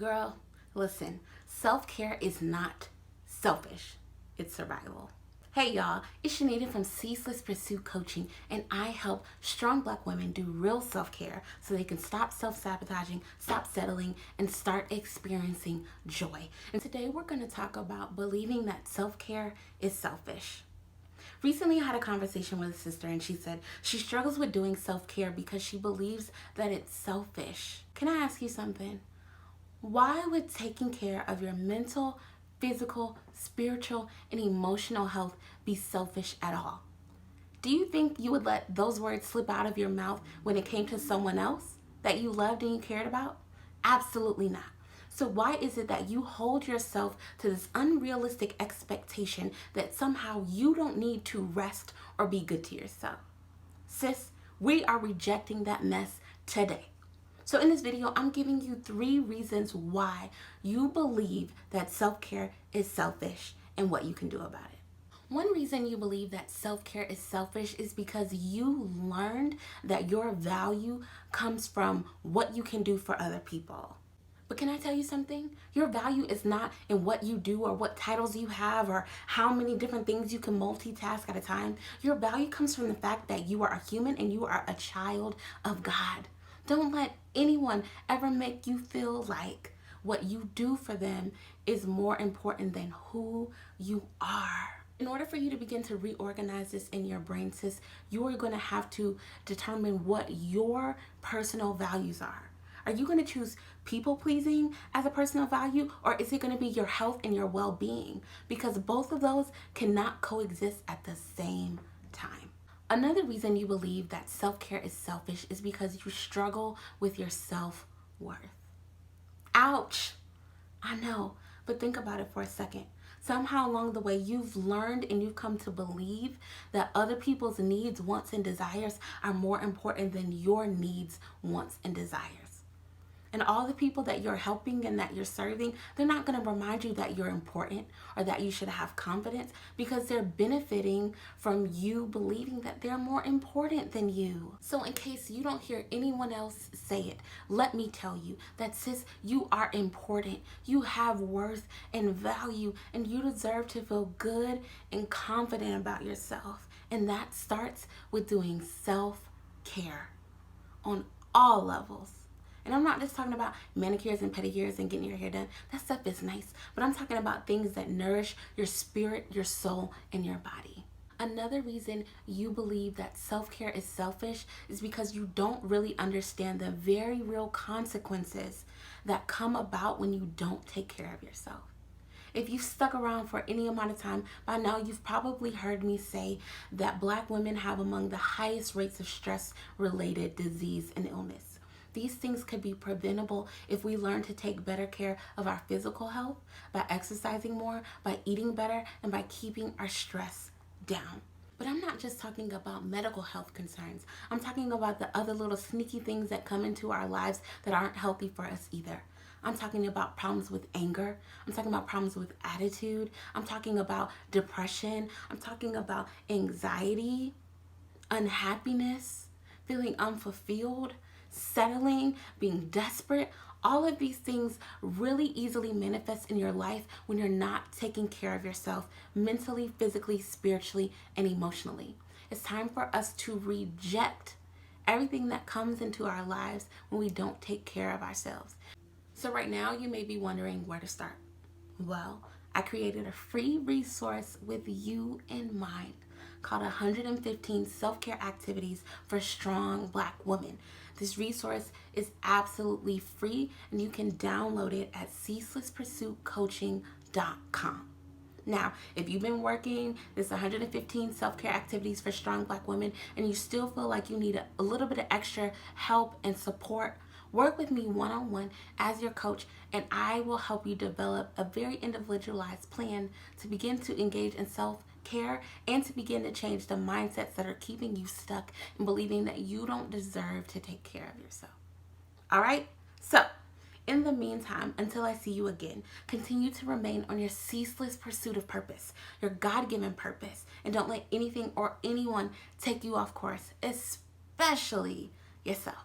Girl, listen, self-care is not selfish, it's survival. Hey y'all, it's Shanita from Ceaseless Pursuit Coaching, and I help strong Black women do real self-care so they can stop self-sabotaging, stop settling, and start experiencing joy. And today we're going to talk about believing that self-care is selfish. Recently, I had a conversation with a sister, and she said she struggles with doing self-care because she believes that it's selfish. Can I ask you something? Why would taking care of your mental, physical, spiritual, and emotional health be selfish at all? Do you think you would let those words slip out of your mouth when it came to someone else that you loved and you cared about? Absolutely not. So why is it that you hold yourself to this unrealistic expectation that somehow you don't need to rest or be good to yourself? Sis, we are rejecting that mess today. So in this video, I'm giving you 3 reasons why you believe that self-care is selfish and what you can do about it. One reason you believe that self-care is selfish is because you learned that your value comes from what you can do for other people. But can I tell you something? Your value is not in what you do or what titles you have or how many different things you can multitask at a time. Your value comes from the fact that you are a human and you are a child of God. Don't let anyone ever make you feel like what you do for them is more important than who you are. In order for you to begin to reorganize this in your brain, sis, you are going to have to determine what your personal values are. Are you going to choose people pleasing as a personal value, or is it going to be your health and your well-being? Because both of those cannot coexist at the same time. Another reason you believe that self-care is selfish is because you struggle with your self-worth. Ouch! I know, but think about it for a second. Somehow along the way, you've learned and you've come to believe that other people's needs, wants, and desires are more important than your needs, wants, and desires. And all the people that you're helping and that you're serving, they're not going to remind you that you're important or that you should have confidence because they're benefiting from you believing that they're more important than you. So in case you don't hear anyone else say it, let me tell you that, sis, you are important. You have worth and value, and you deserve to feel good and confident about yourself. And that starts with doing self-care on all levels. And I'm not just talking about manicures and pedicures and getting your hair done. That stuff is nice. But I'm talking about things that nourish your spirit, your soul, and your body. Another reason you believe that self-care is selfish is because you don't really understand the very real consequences that come about when you don't take care of yourself. If you've stuck around for any amount of time, by now you've probably heard me say that Black women have among the highest rates of stress-related disease and illness. These things could be preventable if we learn to take better care of our physical health, by exercising more, by eating better, and by keeping our stress down. But I'm not just talking about medical health concerns. I'm talking about the other little sneaky things that come into our lives that aren't healthy for us either. I'm talking about problems with anger. I'm talking about problems with attitude. I'm talking about depression. I'm talking about anxiety, unhappiness, feeling unfulfilled, settling, being desperate. All of these things really easily manifest in your life when you're not taking care of yourself mentally, physically, spiritually, and emotionally. It's time for us to reject everything that comes into our lives when we don't take care of ourselves. So right now you may be wondering where to start. Well, I created a free resource with you in mind called 115 Self-Care Activities for Strong Black Women. This resource is absolutely free and you can download it at ceaselesspursuitcoaching.com. Now, if you've been working this 115 self-care activities for strong Black women and you still feel like you need a little bit of extra help and support, work with me one-on-one as your coach, and I will help you develop a very individualized plan to begin to engage in self-care and to begin to change the mindsets that are keeping you stuck in believing that you don't deserve to take care of yourself. All right? So, in the meantime, until I see you again, continue to remain on your ceaseless pursuit of purpose, your God-given purpose, and don't let anything or anyone take you off course, especially yourself.